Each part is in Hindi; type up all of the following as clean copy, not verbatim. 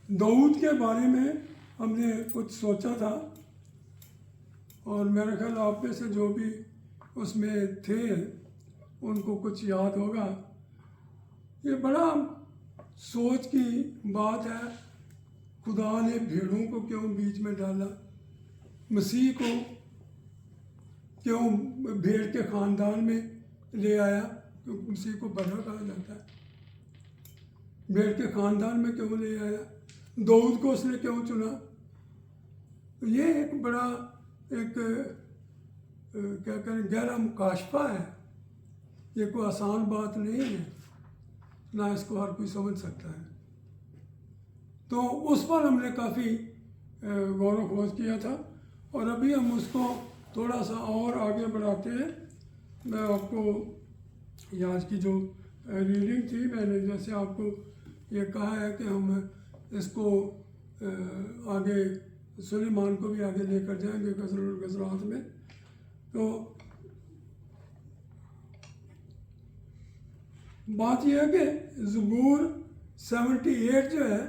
दाऊद के बारे में हमने कुछ सोचा था, और मेरा ख्याल आप में से जो भी उसमें थे उनको कुछ याद होगा। ये बड़ा सोच की बात है, खुदा ने भेड़ों को क्यों बीच में डाला, मसीह को क्यों भेड़ के ख़ानदान में ले आया, क्योंकि मसीह को बड़ा कहा जाता है, भेड़ के ख़ानदान में क्यों ले आया, दाऊद को उसने क्यों चुना। तो ये एक बड़ा एक क्या करें गहरा मुकाशफा है, ये कोई आसान बात नहीं है, ना इसको हर कोई समझ सकता है। तो उस पर हमने काफ़ी गौर व खोज किया था, और अभी हम उसको थोड़ा सा और आगे बढ़ाते हैं। मैं आपको आज की जो रीडिंग थी, मैंने जैसे आपको ये कहा है कि हम इसको आगे सुलेमान को भी आगे लेकर जाएंगे गज़रात में। तो बात यह है कि ज़बूर 78 जो है,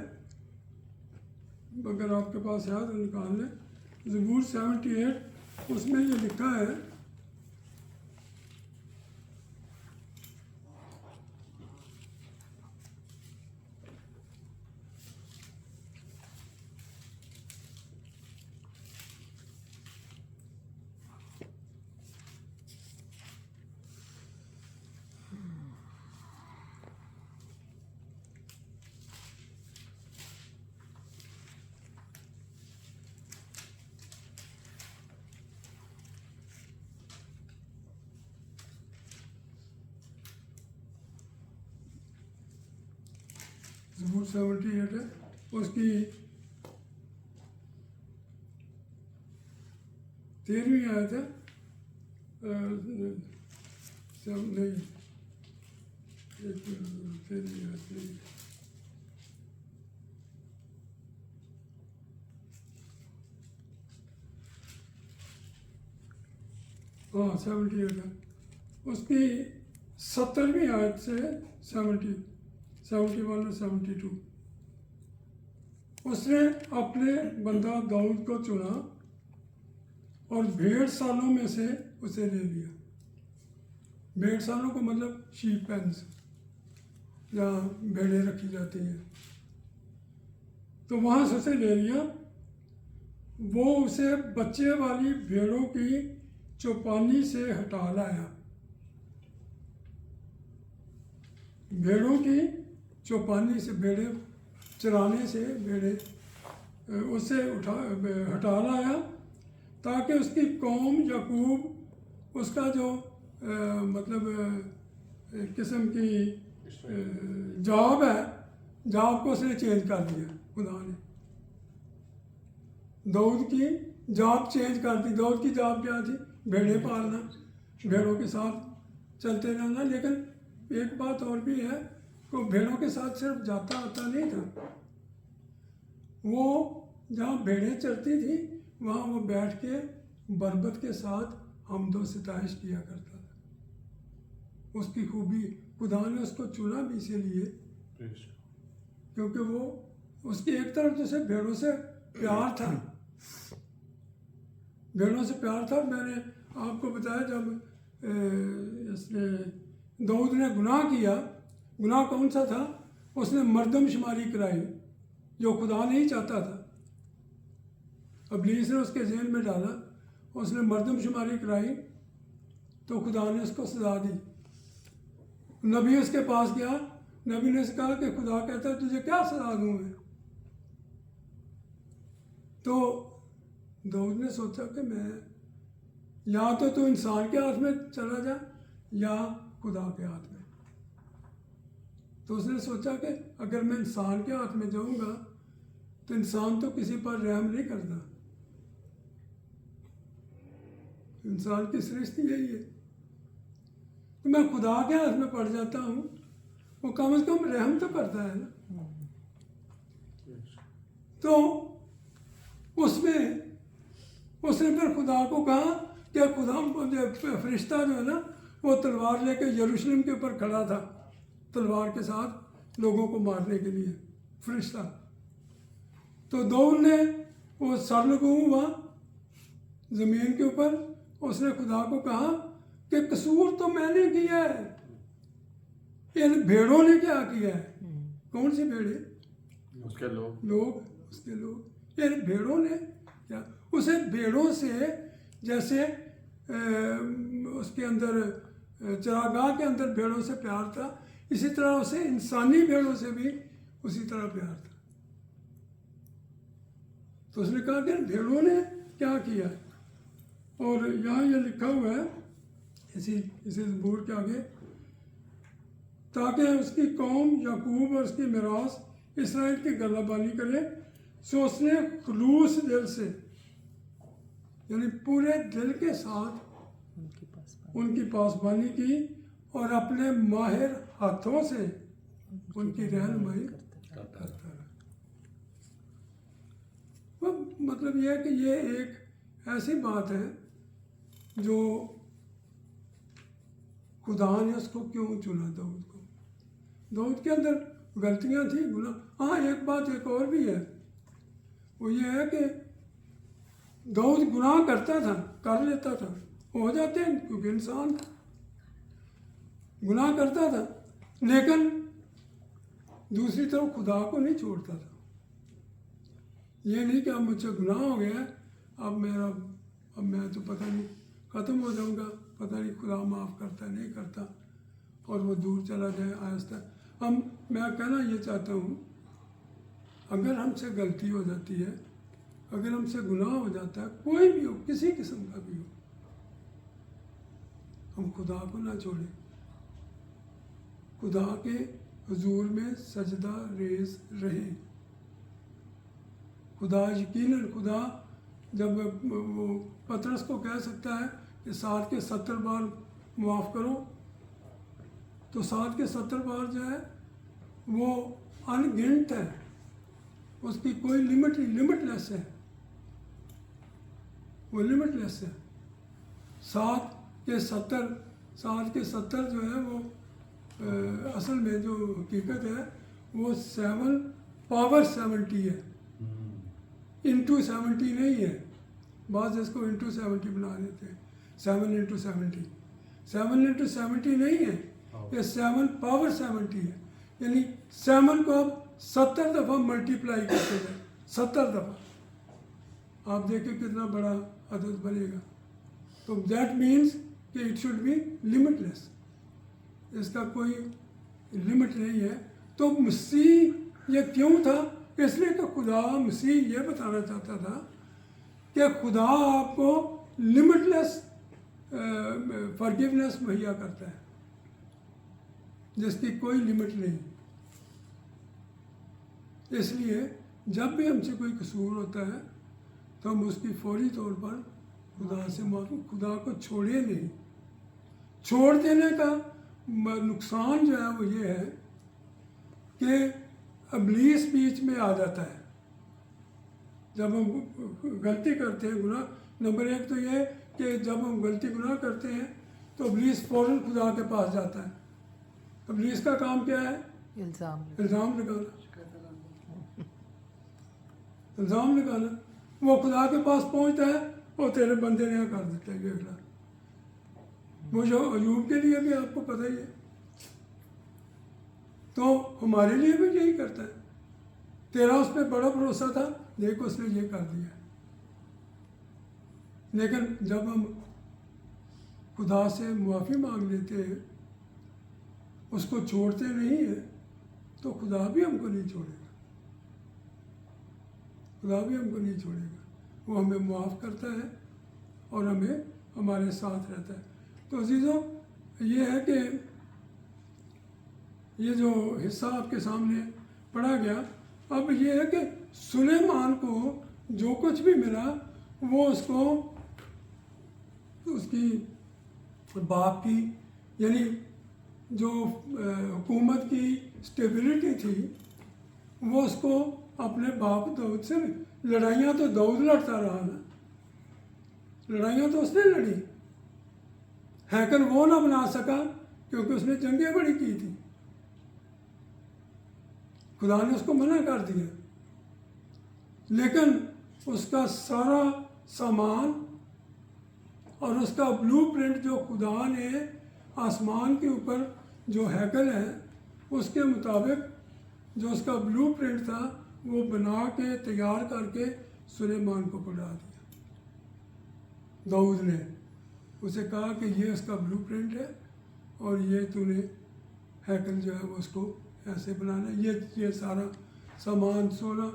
अगर आपके पास है तो निकाल लें। ज़बूर 78 उसमें ये लिखा है, ज़बूर 78 है, उसकी 13वीं आयत है। नहीं, 13वीं आयत नहीं, हाँ 78 है, उसकी 70वीं आयत से 71 और 72। उसने अपने बंदा दाऊद को चुना और भेड़ सालों में से उसे ले लिया। भेड़ सालों को मतलब शीप पेन्स, जहाँ भेड़ें रखी जाती हैं, तो वहाँ से उसे ले लिया। वो उसे बच्चे वाली भेड़ों की चौपानी से हटा लाया। भेड़ों की चौपानी से, भेड़े चराने से भेड़े उसे हटा लाया, ताकि उसकी कौम याकूब, उसका जो मतलब किस्म की जॉब है, जॉब को उसने चेंज कर दिया खुदा ने। दाऊद की जॉब चेंज कर दी। दाऊद की जॉब क्या थी? भेड़ें पालना, भेड़ों के साथ चलते रहना। लेकिन एक बात और भी है, वो भेड़ों के साथ सिर्फ जाता आता नहीं था। वो जहाँ भेड़ें चरती थी वहाँ वो बैठ के बरबत के साथ हमदो सिताइश किया करता था। उसकी खूबी, खुदा ने उसको चुना भी इसीलिए क्योंकि वो उसकी एक तरफ जैसे भेड़ों से प्यार था, भेड़ों से प्यार था। मैंने आपको बताया जब इसने दाऊद ने गुनाह किया, गुनाह कौन सा था? उसने मर्दमशुमारी कराई जो खुदा नहीं चाहता था। इब्लीस ने उसके ज़हन में डाला, उसने मर्दमशुमारी कराई तो खुदा ने उसको सजा दी। नबी उसके पास गया, नबी ने कहा कि खुदा कहता है तुझे क्या सजा दूँ मैं? तो दाऊद ने सोचा कि मैं या तो तू इंसान के हाथ में चला जा या खुदा के हाथ में। तो उसने सोचा कि अगर मैं इंसान के हाथ में जाऊंगा तो इंसान तो किसी पर रहम नहीं करता, इंसान की सृष्टि यही है। तो मैं खुदा के हाथ में पड़ जाता हूँ, वो कम से कम रहम तो करता है ना। तो उसमें उसने फिर खुदा को कहा कि खुदा फरिश्ता जो है ना, वो तलवार लेके यरूशलेम के ऊपर खड़ा था, तलवार के साथ लोगों को मारने के लिए फरिश्ता। तो दाऊद ने वो सर लगू हुआ ज़मीन के ऊपर, उसने खुदा को कहा कि कसूर तो मैंने किया है, इन भेड़ों ने क्या किया है? कौन सी भेड़े? उसके उसके लोग। इन भेड़ों ने क्या? उसे भेड़ों से जैसे उसके अंदर चरागाह के अंदर भेड़ों से प्यार था, इसी तरह उसे इंसानी भेड़ों से भी उसी तरह प्यार था। तो उसने कहा कि भेड़ों ने क्या किया? और यहाँ ये लिखा हुआ है इसी ज़बूर के आगे, ताकि उसकी कौम याकूब और उसकी मिरास इसराइल की गलाबानी करे, सो उसने खुलूस दिल से यानी पूरे दिल के साथ उनकी पासबानी की और अपने माहिर हाथों से उनकी रहनुमाई करता रहा। मतलब यह है कि ये एक ऐसी बात है जो खुदा ने उसको क्यों चुना दाऊद को। दाऊद के अंदर गलतियां थी, गुनाह। हाँ, एक बात एक और भी है, वो ये है कि दाऊद गुनाह करता था, कर लेता था, हो जाते हैं क्योंकि इंसान था, गुनाह करता था, लेकिन दूसरी तरफ खुदा को नहीं छोड़ता था। ये नहीं कि अब मुझसे गुनाह हो गया, अब मैं तो पता नहीं ख़त्म हो जाऊंगा, पता नहीं खुदा माफ़ करता नहीं करता, और वो दूर चला जाए आहिस्ता। मैं कहना ये चाहता हूँ, अगर हमसे गलती हो जाती है, अगर हमसे गुनाह हो जाता है, कोई भी हो, किसी किस्म का भी हो, हम खुदा को ना छोड़ें, खुदा के हुजूर में सजदा रेज़ रहें। खुदा यकीनन खुदा जब वो पतरस को कह सकता है कि 7 के 70 बार माफ़ करो, तो 7 के 70 बार जो है वो अनगिनत है, उसकी कोई लिमिट नहीं, लिमिटलेस है, वो लिमिटलेस है। 7 के 70 जो है वो असल में जो हकीकत है वो 7 पावर 70 है, इंटू 70 नहीं है। बाद इसको इंटू 70 बना देते हैं, 7 इंटू 70, 7 इंटू 70 नहीं है, ये 7 पावर 70 है। यानी 7 को आप 70 दफ़ा मल्टीप्लाई करते हैं, 70 दफ़ा, आप देखिए कितना बड़ा अदद बनेगा। तो दैट मीन्स कि इट शुड बी लिमिटलेस, इसका कोई लिमिट नहीं है। तो मसीह ये क्यों था? इसलिए कि खुदा मसीह ये बताना चाहता था कि खुदा आपको लिमिटलेस फॉरगिवनेस मुहैया करता है, जिसकी कोई लिमिट नहीं। इसलिए जब भी हमसे कोई कसूर होता है तो हम उसकी फौरी तौर पर खुदा से माफ़ी, खुदा को छोड़े नहीं। छोड़ देने का नुकसान जो है वो ये है कि इब्लीस बीच में आ जाता है। जब हम गलती करते हैं, गुनाह, नंबर 1 तो ये कि जब हम गलती गुनाह करते हैं तो इब्लीस फ़ौरन खुदा के पास जाता है। इब्लीस का काम क्या है? इल्ज़ाम लगाना। वो खुदा के पास पहुंचता है, वो तेरे बंदे ने कर देता है, देख ला। वो जो अयूब के लिए भी आपको पता ही है, तो हमारे लिए भी यही करता है। तेरा उस पर बड़ा भरोसा था, देखो उसने ये कर दिया। लेकिन जब हम खुदा से माफ़ी मांग लेते हैं, उसको छोड़ते नहीं है, तो खुदा भी हमको नहीं छोड़ेगा, खुदा भी हमको नहीं छोड़ेगा। वो हमें माफ़ करता है और हमें हमारे साथ रहता है। तो अजीज़ों, ये है कि ये जो हिस्सा आपके सामने पढ़ा गया, अब ये है कि सुलेमान को जो कुछ भी मिला वो उसको उसकी बाप की यानी जो हुकूमत की स्टेबिलिटी थी वो उसको अपने बाप दाऊद से, लड़ाइयाँ तो दाऊद लड़ता रहा ना, लड़ाइयाँ तो उसने लड़ी, हैकल वो ना बना सका क्योंकि उसने जंगें बड़ी की थी, खुदा ने उसको मना कर दिया। लेकिन उसका सारा सामान और उसका ब्लूप्रिंट जो खुदा ने आसमान के ऊपर जो हैकल है उसके मुताबिक जो उसका ब्लूप्रिंट था वो बना के तैयार करके सुलेमान को पकड़ा दिया। दाऊद ने उसे कहा कि ये उसका ब्लूप्रिंट है और ये तूने हैकल जो है वो उसको ऐसे बनाना है। ये सारा सामान सोना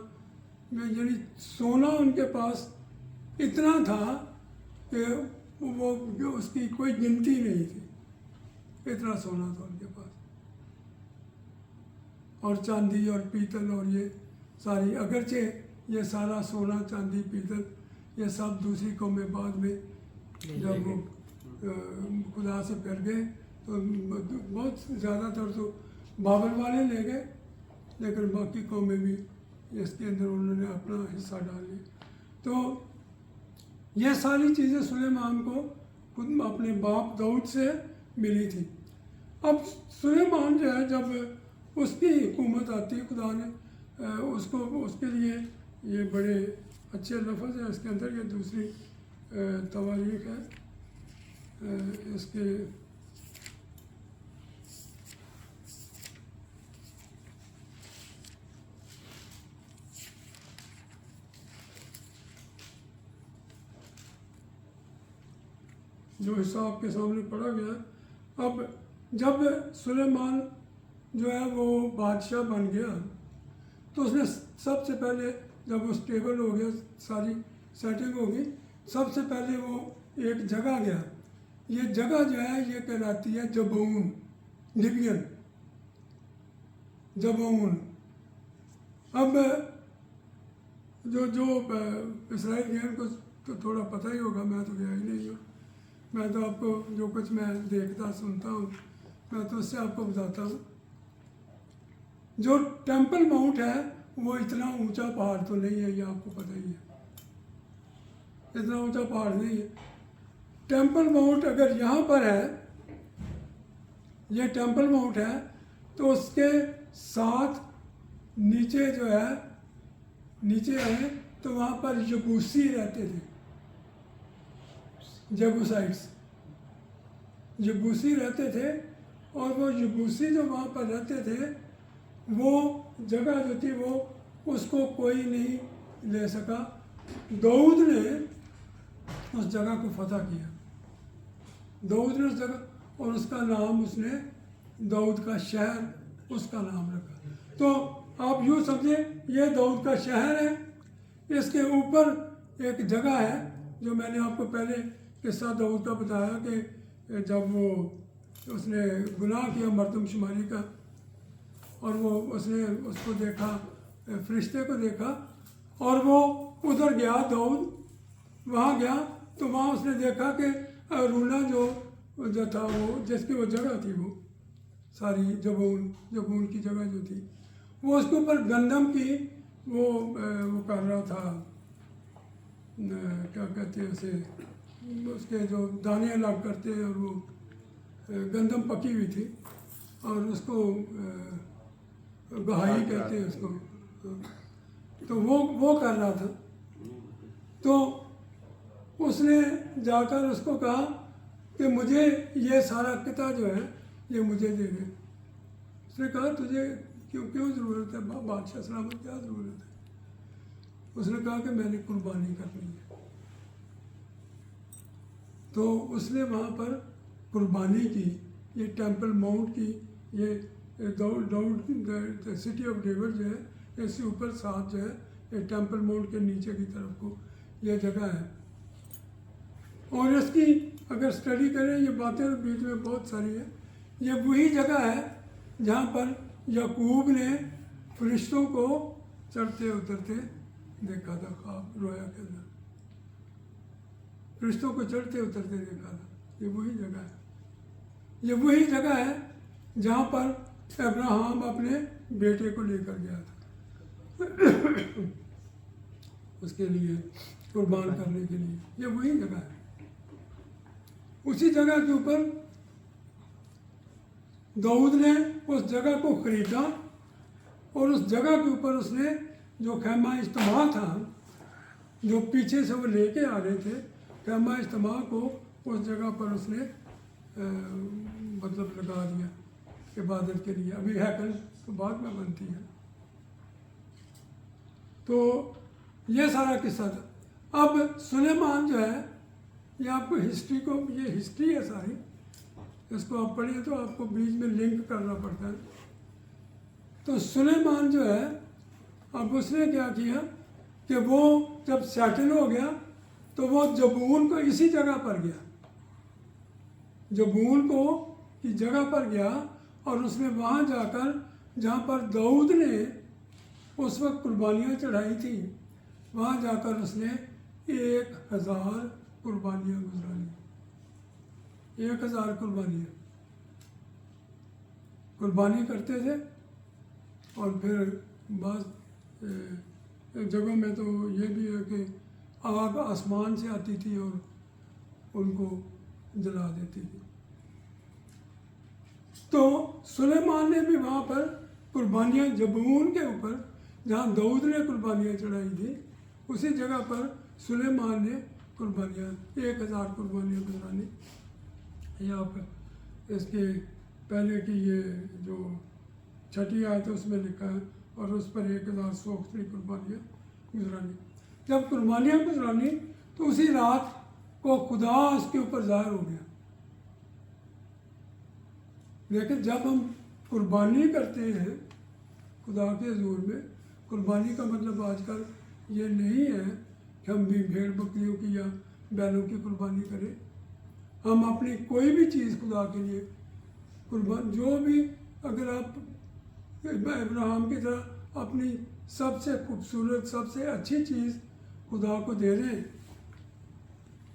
में, यानी सोना उनके पास इतना था कि वो उसकी कोई गिनती नहीं थी, इतना सोना था उनके पास। और चांदी और पीतल और ये सारी, अगरचे ये सारा सोना चांदी पीतल ये सब दूसरी कौमें बाद में जब वो खुदा से फिर गए तो बहुत ज़्यादातर तो बाबर वाले ले गए, लेकिन बाकी कौमें भी इसके अंदर उन्होंने अपना हिस्सा डाल लिया। तो ये सारी चीज़ें सुलेमान को खुद अपने बाप दाऊद से मिली थी। अब सुलेमान जो है जब उसकी हुकूमत आती, खुदा ने उसको उसके लिए ये बड़े अच्छे लफ्ज़ हैं इसके अंदर। ये दूसरी तवारीख है इसके जो हिस्सा आपके सामने पढ़ा गया। अब जब सुलेमान जो है वो बादशाह बन गया तो उसने सबसे पहले जब वो स्टेबल हो गया, सारी सेटिंग हो गई, सबसे पहले वो एक जगह गया। ये जगह जो है ये कहलाती है जबून, लिबियन जबून। अब जो जो इसराइल गए उनको तो थोड़ा पता ही होगा, मैं तो गया ही नहीं हूँ। मैं तो आपको जो कुछ मैं देखता सुनता हूँ मैं तो उससे आपको बताता हूँ। जो टेम्पल माउंट है वो इतना ऊंचा पहाड़ तो नहीं है, ये आपको पता ही है, इतना ऊंचा पहाड़ नहीं है। टेम्पल माउंट अगर यहाँ पर है, ये टेम्पल माउंट है, तो उसके साथ नीचे जो है, नीचे है तो वहाँ पर यबूसी रहते थे, जबूसाइट्स यबूसी रहते थे। और वो यबूसी जो वहाँ पर रहते थे, वो जगह जो थी वो उसको कोई नहीं ले सका। दाऊद ने उस जगह को फतह किया, दाऊद ने उस जगह, और उसका नाम उसने दाऊद का शहर उसका नाम रखा। तो आप यूँ समझे ये दाऊद का शहर है, इसके ऊपर एक जगह है जो मैंने आपको पहले किस्सा दाऊद का बताया कि जब वो उसने गुनाह किया मरदमशुमारी का, और वो उसने उसको देखा, फरिश्ते को देखा, और वो उधर गया, दाऊद वहाँ गया तो वहाँ उसने देखा कि अरूना जो था वो जिसकी वो जगह थी, वो सारी जबून की जगह जो थी, वो उसके ऊपर गंदम की वो कर रहा था, क्या कहते हैं उसे, उसके जो दाने अलग करते हैं, और वो गंदम पकी हुई थी और उसको गहाई कहते हैं उसको, तो वो कर रहा था। तो उसने जाकर उसको कहा कि मुझे ये सारा किता जो है ये मुझे दे दे। उसने कहा तुझे क्यों ज़रूरत है बादशाह सलामत, क्या ज़रूरत है? उसने कहा कि मैंने कुर्बानी करनी है। तो उसने वहाँ पर कुर्बानी की, ये टेम्पल माउंट की, ये दाऊद सिटी ऑफ डेविड जो है इससे ऊपर साथ जो है ये टेम्पल माउंट के नीचे की तरफ को ये जगह है। और इसकी अगर स्टडी करें, ये बातें तो बीच में बहुत सारी है। ये वही जगह है जहाँ पर याकूब ने फरिश्तों को चढ़ते उतरते देखा था, ख्वाब रोया के अंदर फरिश्तों को चढ़ते उतरते देखा था। ये वही जगह है, ये वही जगह है जहाँ पर अब्राहम अपने बेटे को लेकर गया था उसके लिए कुर्बान करने के लिए। ये वही जगह है। उसी जगह के ऊपर दाऊद ने उस जगह को खरीदा और उस जगह के ऊपर उसने जो खैमा इज्तिमा था, जो पीछे से वो लेके आ रहे थे, खैमा इज्तिमा को उस जगह पर उसने मतलब लगा दिया इबादत के लिए। अभी हैकल तो बाद में बनती है। तो ये सारा किस्सा था। अब सुलेमान जो है, ये आपको हिस्ट्री को, ये हिस्ट्री है सारी, इसको आप पढ़िए तो आपको बीच में लिंक करना पड़ता है। तो सुलेमान जो है, अब उसने क्या किया कि वो जब सेटल हो गया तो वो जबूल को इसी जगह पर गया, जबूल को की जगह पर गया और उसने वहाँ जाकर, जहाँ पर दाऊद ने उस वक्त कुर्बानियाँ चढ़ाई थी, वहाँ जाकर उसने 1000 कुर्बानियाँ गुजरानी। 1000 कुर्बानियाँ कुर्बानी करते थे। और फिर बाज़ जगहों में तो ये भी है कि आग आसमान से आती थी और उनको जला देती थी। तो सुलेमान ने भी वहाँ पर कुर्बानियाँ, जबून के ऊपर जहाँ दाऊद ने कुर्बानियाँ चढ़ाई थी, उसी जगह पर सुलेमान ने कुर्बानियाँ 1000 कुर्बानियाँ गुजरानी। यहाँ पर इसके पहले की ये जो छठी आयत है उसमें लिखा है, और उस पर 1000 सोख्तरी कुर्बानियाँ गुजरानी। जब कुर्बानियाँ गुजरानी तो उसी रात को खुदा उसके ऊपर ज़ाहिर हो गया। लेकिन जब हम कुर्बानी करते हैं खुदा के हुज़ूर में, कुर्बानी का मतलब आजकल ये नहीं है कि हम भी भेड़ बकरियों की या बैलों की कुर्बानी करें। हम अपनी कोई भी चीज़ खुदा के लिए कुर्बान, जो भी, अगर आप इब्राहिम की तरह अपनी सबसे खूबसूरत, सबसे अच्छी चीज़ खुदा को दे दें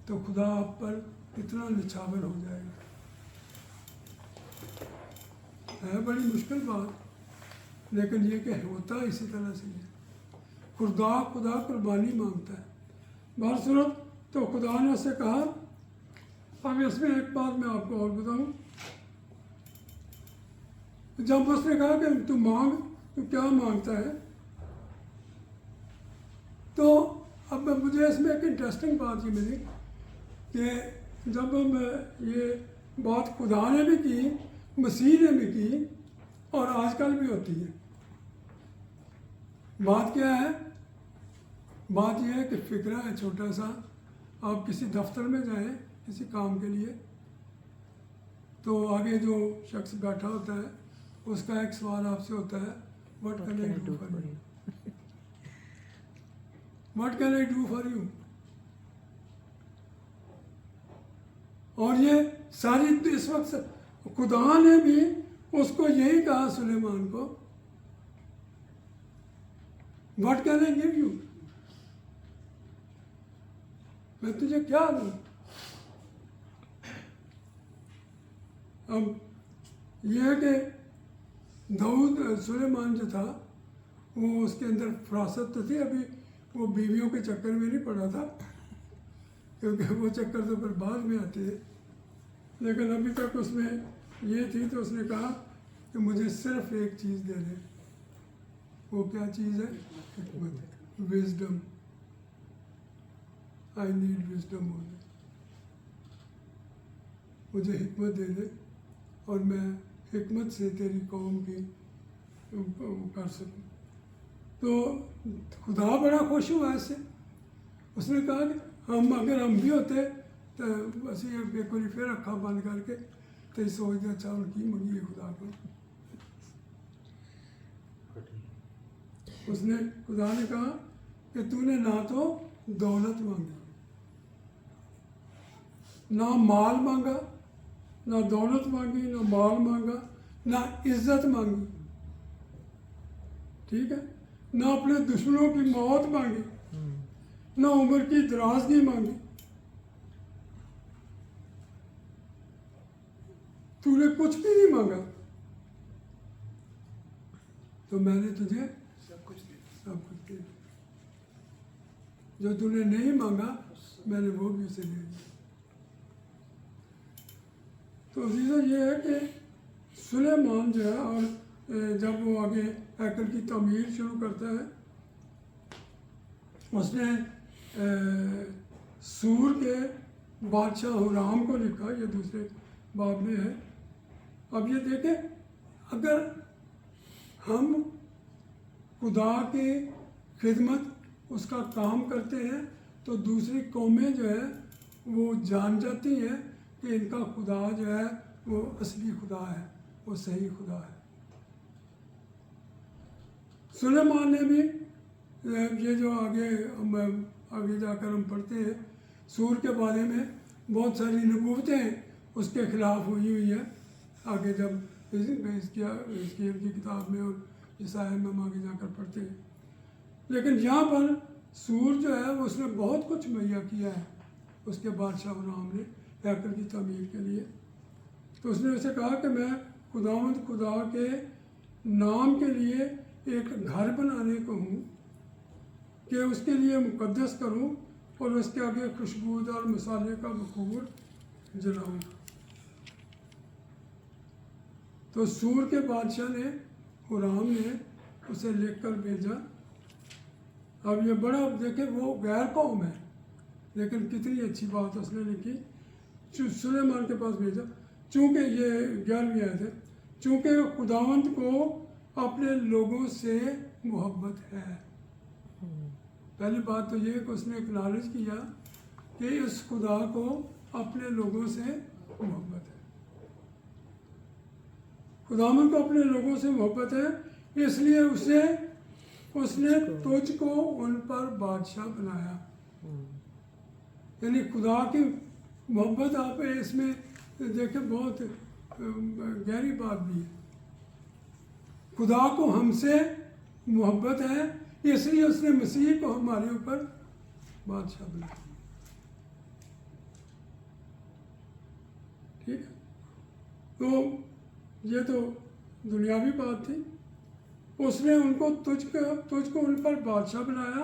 तो खुदा आप पर कितना निछावर हो जाएगा। है बड़ी मुश्किल बात, लेकिन ये कि होता इसी तरह से है। खुदा कुर्बानी मांगता है। बारसूरत तो खुदा ने उससे कहा, अब इसमें एक बात मैं आपको और बताऊं, जब उसने कहा कि तू मांग, तू क्या मांगता है, तो अब मुझे इसमें एक इंटरेस्टिंग बात ये मिली कि जब हम ये बात खुदा ने भी की, मसीह ने भी की, और आजकल भी होती है। बात क्या है? बात यह है कि फ़िक्रा है छोटा सा, आप किसी दफ्तर में जाएं किसी काम के लिए, तो आगे जो शख्स बैठा होता है उसका एक सवाल आपसे होता है, what can I do for you? What can I do for you? और ये सारी इस वक्त खुदा ने भी उसको यही कहा सुलेमान को, what can I give you? मैं तुझे क्या दूं? अब यह है कि दाऊद, सुलेमान जो था वो उसके अंदर फरासत तो थी, अभी वो बीवियों के चक्कर में नहीं पड़ा था, क्योंकि वो चक्कर तो फिर बाद में आते हैं, लेकिन अभी तक उसमें ये थी। तो उसने कहा कि मुझे सिर्फ एक चीज़ दे दे। वो क्या चीज़ है? हिकमत, विजडम। आई नीड विजडम हो दे, मुझे हिकमत दे दे और मैं हिकमत से तेरी कौम की कर सकूं। तो खुदा बड़ा खुश हुआ इससे। उसने कहा कि अगर हम भी होते तो असी एक बार फिर अखा बंद करके तो सोचते अच्छा हम की मंगी है खुदा को। उसने, खुदा ने कहा कि तूने ना तो दौलत मांगी, ना माल मांगा, ना दौलत मांगी, ना माल मांगा, ना इज्जत मांगी, ठीक है, ना अपने दुश्मनों की मौत मांगी, ना उम्र की दराजगी मांगी। तूने कुछ भी नहीं मांगा, तो मैंने तुझे सब कुछ दे दिया। जो तूने नहीं मांगा मैंने वो भी उसे दे दिया। तो अजीज़ो ये है कि सुलेमान जो है, और जब वो आगे हैकल की तमीर शुरू करता है उसने सूर के बादशाह हुराम को लिखा, ये दूसरे बाब में है। अब ये देखें, अगर हम खुदा की खिदमत उसका काम करते हैं तो दूसरी कौमें जो है वो जान जाती हैं कि इनका खुदा जो है वो असली खुदा है, वो सही खुदा है। सुलेमान ने भी ये जो आगे जाकर हम पढ़ते हैं, सूर के बारे में बहुत सारी नबूवतें उसके खिलाफ हुई है। आगे जब इसकी किताब में और ईसाया में हम आगे जाकर पढ़ते हैं, लेकिन यहाँ पर सूर जो है उसने बहुत कुछ मुहैया किया है उसके बादशाह हुराम ने हैकल की तामीर के लिए। तो उसने उसे कहा कि मैं खुदा के नाम के लिए एक घर बनाने को हूँ कि उसके लिए मुकद्दस करूँ और उसके आगे खुशबूदार मसाले का बखूर जलाऊँ। तो सूर के बादशाह ने, हुराम ने उसे लिखकर भेजा। अब ये बड़ा देखे, वो गैर कौम है लेकिन कितनी अच्छी बात उसने लिखी। सुलेमान के पास भेजा, चूँकि ये 11वीं आयत है, चूँकि खुदावंत को अपने लोगों से मोहब्बत है। पहली बात तो ये कि उसने एक्नॉलेज किया कि इस खुदा को अपने लोगों से मोहब्बत है। खुदावंत को अपने लोगों से मोहब्बत है, इसलिए उसने तुझको उन पर बादशाह बनाया। यानी खुदा की मोहब्बत आप इसमें देखें, बहुत गहरी बात भी है। खुदा को हमसे मोहब्बत है, इसलिए उसने मसीह को हमारे ऊपर बादशाह बनाया। ठीक है, तो ये तो दुनियावी बात थी। उसने उनको तुझको उन पर बादशाह बनाया।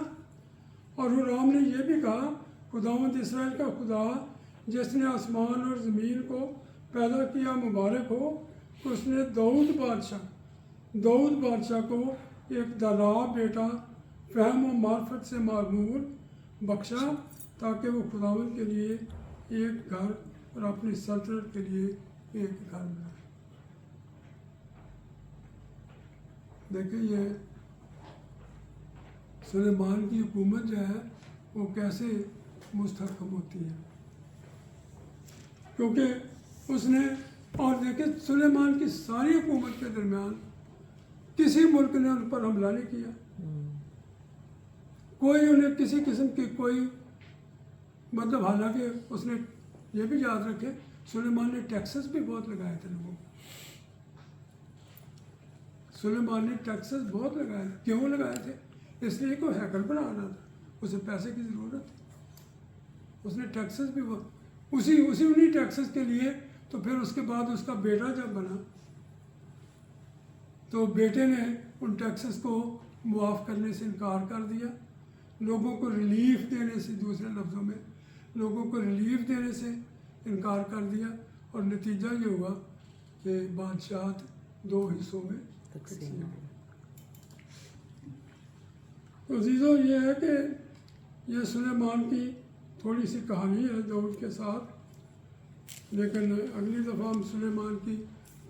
और हुराम ने यह भी कहा, खुदावंद इसराइल का खुदा जिसने आसमान और ज़मीन को पैदा किया मुबारक हो, उसने दाऊद बादशाह को एक दाराब बेटा फहम और मार्फत से मामूर बख्शा, ताकि वो खुदावंद के लिए एक घर और अपनी सल्तनत के लिए एक घर बनाए। देखिए, ये सुलेमान की हुकूमत जो है वो कैसे मुस्तहकम होती है, क्योंकि उसने, और देखिए सुलेमान की सारी हुकूमत के दरमियान किसी मुल्क ने उन पर हमला नहीं किया। कोई उन्हें किसी किस्म की कोई मतलब, हालांकि उसने ये भी याद रखे सुलेमान ने टैक्सेस भी बहुत लगाए थे लोगों को। सुलेमान ने टैक्सेस बहुत लगाए थे। क्यों लगाए थे? इसलिए कोई हैकल बनाना था, उसे पैसे की ज़रूरत थी। उसने टैक्सेस भी उन्हीं टैक्सेस के लिए, तो फिर उसके बाद उसका बेटा जब बना तो बेटे ने उन टैक्सेस को मुआफ़ करने से इनकार कर दिया। लोगों को रिलीफ देने से, दूसरे लफ्ज़ों में लोगों को रिलीफ देने से इनकार कर दिया, और नतीजा ये हुआ कि बादशाहत 2 हिस्सों में तकसीम हुई। तो अज़ीज़ों, ये है कि ये सुलेमान की थोड़ी सी कहानी है दाऊद के साथ, लेकिन अगली दफ़ा हम सुलेमान की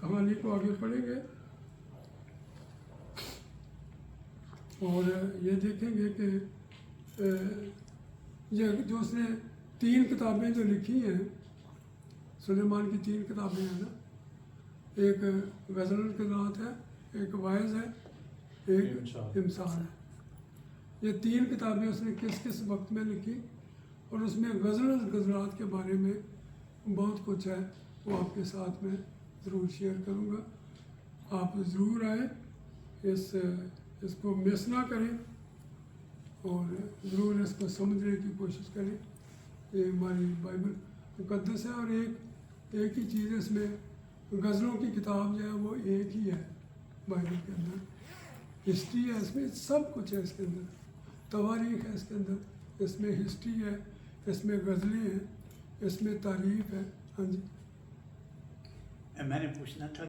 कहानी को आगे पढ़ेंगे और ये देखेंगे कि ये जो उसने 3 किताबें जो लिखी हैं, सुलेमान की 3 किताबें हैं ना, एक गज़ल क़िरात है, एक वाइज़ है, एक इमसाल है। ये 3 किताबें उसने किस किस वक्त में लिखी, और उसमें गज़लात के बारे में बहुत कुछ है, वो आपके साथ में ज़रूर शेयर करूँगा। आप ज़रूर आए, इसको मिस ना करें और ज़रूर इसको समझने की कोशिश करें। ये हमारी बाइबल मुक़द्दस है, और एक ही चीज़ इसमें, गज़लों की किताब जो है वो एक ही है बाइबल के अंदर। हिस्ट्री है इसमें, सब कुछ है इसके अंदर, तवारीख़ है इसके अंदर, इसमें हिस्ट्री है, इसमें गज़लें हैं, इसमें तारीफ़ है। हाँ जी, मैंने पूछना था